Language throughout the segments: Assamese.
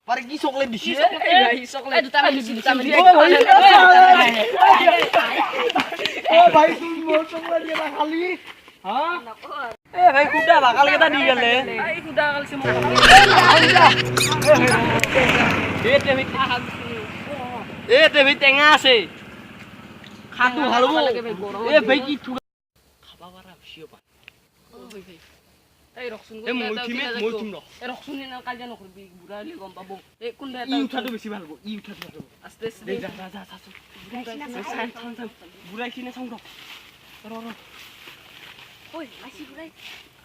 Pare ki chocolate disi. Ei, chocolate duta mandi. Oh भाई तुम मोर chocolate dia kali. Hah? Eh भाई kuda bakal kita di gale. Ai kuda kali semua. Eh Dewi tengah sih. Khatu halbo. Eh भाई ki tu. Khaba bara siapa? Ei roksun Eh moi thime moi thum ro. Ei roksun ni nang kajan kurbi burali gom pabo. Ei kunda ই উঠাটো বেছি ভাল হ'ব ই উঠাটো ভাল হ'ব aste aste. দে যা যা যা চাচোন বুঢ়াই কিনে চাওঁ ৰ Oi, masih burai.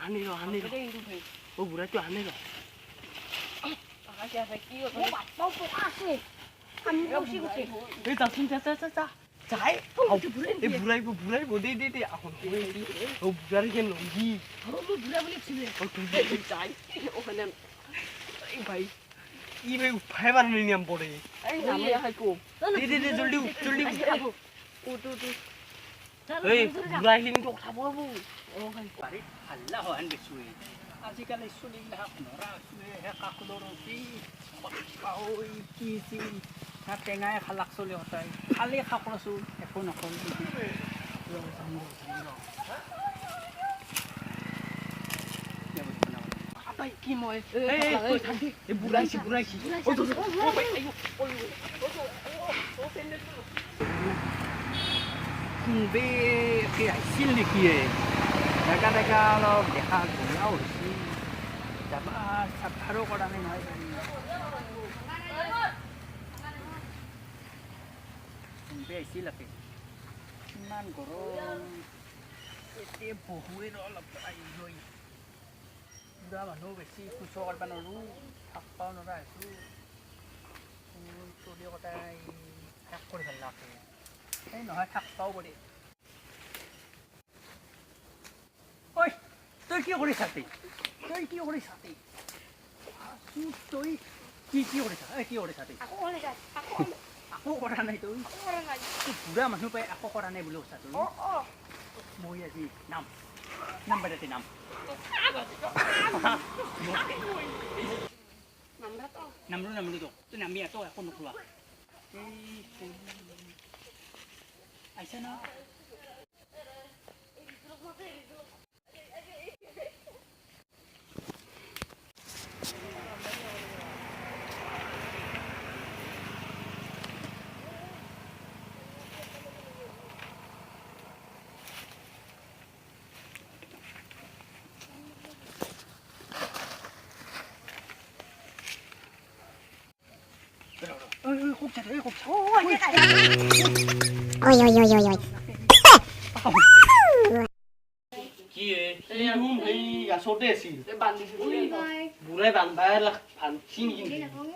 আনি ৰ Ada yang tuh, অ বুঢ়াইটো আনে ৰ Makasih ya, Becky. Mau kasih. Kami kasih kasih. এই যাচোন যা যা যা যা যাই এই বুঢ়াইব দে এখন ও বুঢ়াই কেন নহি Oh, lu burai boleh sini. ও তুই Cai. Oh, kan. এই ভাই ই ভাই উঠাই পার নি নিয়ম পড়ে Ei, namanya Haiko. দে জলদি জলদি Tuh. এই বুঢ়াই কিনে তো উঠাব হ'ব Oh, kan. হাল্লা হোৱান দেখিছোঁ আজিকালি চুলিবিলাক নৰা চুলিহে কাকলৰ কি টেঙাই খালাক চলি সদায় খালি খাকৰচোন একো নকল Apa ki mau? এই বুঢ়াইছি খুবে কি আহিছিল নেকি ডেকা অলপ দেখা ঘূৰাও হৈছিল যাবা চাফাৰো কৰা নাই নহয় খুবে আহিছিল আপে ইমান গৰম এতিয়া বহুৱে অলপ লৈ বুঢ়া মানুহ বেছি খোজ কাঢ়িব নোৱাৰোঁ থাকবাও নোৱাৰা হৈছোঁ চলি কটাই শেষ কৰি ভাল লাগে এই নহয় থাকবাও পাৰি ঐ তই কি কৰিছা তই কি কৰিছা তই কি কৰিছা কি কৰিছা তই আকৌ কৰা নাই তই বুঢ়া মানুহ পাই আকৌ কৰা নাই বুলি কৈছা তই মই আজি নাম বাজাতে নাম নামলো তো তুই নামি এত একো নকৰা আহিছে না খুব চাই Oi, oi, oi, oi, oi. কি এই রুম এই আসতে আছিল Ei, bandi. বুঢ়াই বান্ধাই ভানছি নেকি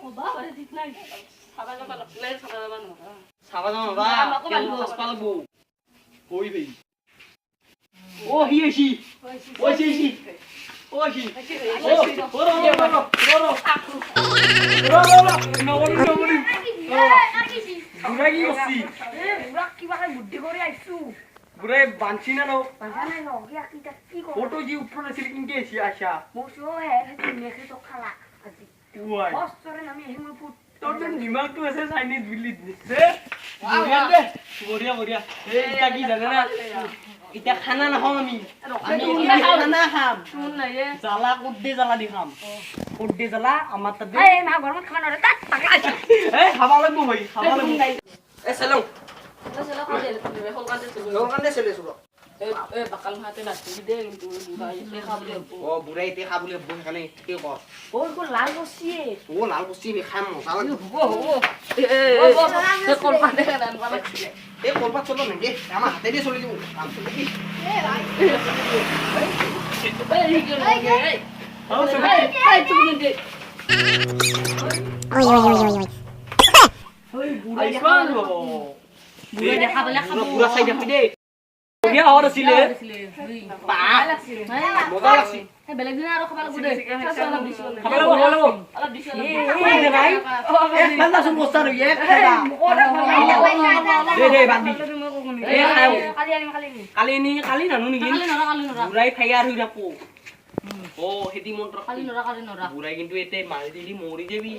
Oh, bawa ada di nai. Sabar sabar, lain sabar sabar. চাবা যাওঁ বা কেনে চাচপা লাগব ওই ভাই ও হিয়েছি ওইছি ওইছি বুঢ়াই কি করছি বুঢ়াই বানছি না ফটো যে উঠো নাছিল কিনকে আছি আশা তোর তো নিমাকটো আছে চাইনিজ বিলি দিছে বঢ়িয়া এই এটা কি জানে না এটা খানা নাখাম আমি এটা খানা খাম Cun lah ya. জ্বালা কুদ্দে জ্বালা দি খাম কুদ্দে জ্বালা আমার তাতে এই খাবা লাগবো ভাই খাবা লাগবো এ সালাম Kita salah kau dia, dia kau kan dia sebelum. তোর কানে চলে শুনো Bakal mati nanti dia itu bukan dia kabel. ও বুড়াই তে খাবলে বই খালে কি কর Oh, kau lalu sih. ও লাল বস্তি নি খাম মজা লাগবো Dia kau pandai kan mana? এই করবা চলো নাকি আমার হাতে দিয়ে চলে দিব কাম চলে কি Oi, oi, oi, oi, oi. বুড়াই খাবো Bukan dia kabel বুড়া সাইড দেখি দে বঢ়িয়া হওয়ার আছিলে মজা লাগছে Balik dulu naruh kepala gue deh. খাবা লাগবো Alat di sana. এই দে ভাই এক বান্দা সুন বস্তা রই এক খাবা দে বান্দি এই খাও কালি নানু নেকি Kali nora. বুড়াই ফায়ার হই রাখো ও হেদি মন্ত্র Kali nora. বুড়াই কিন্তু এতে মারি দিলি মরি যাবি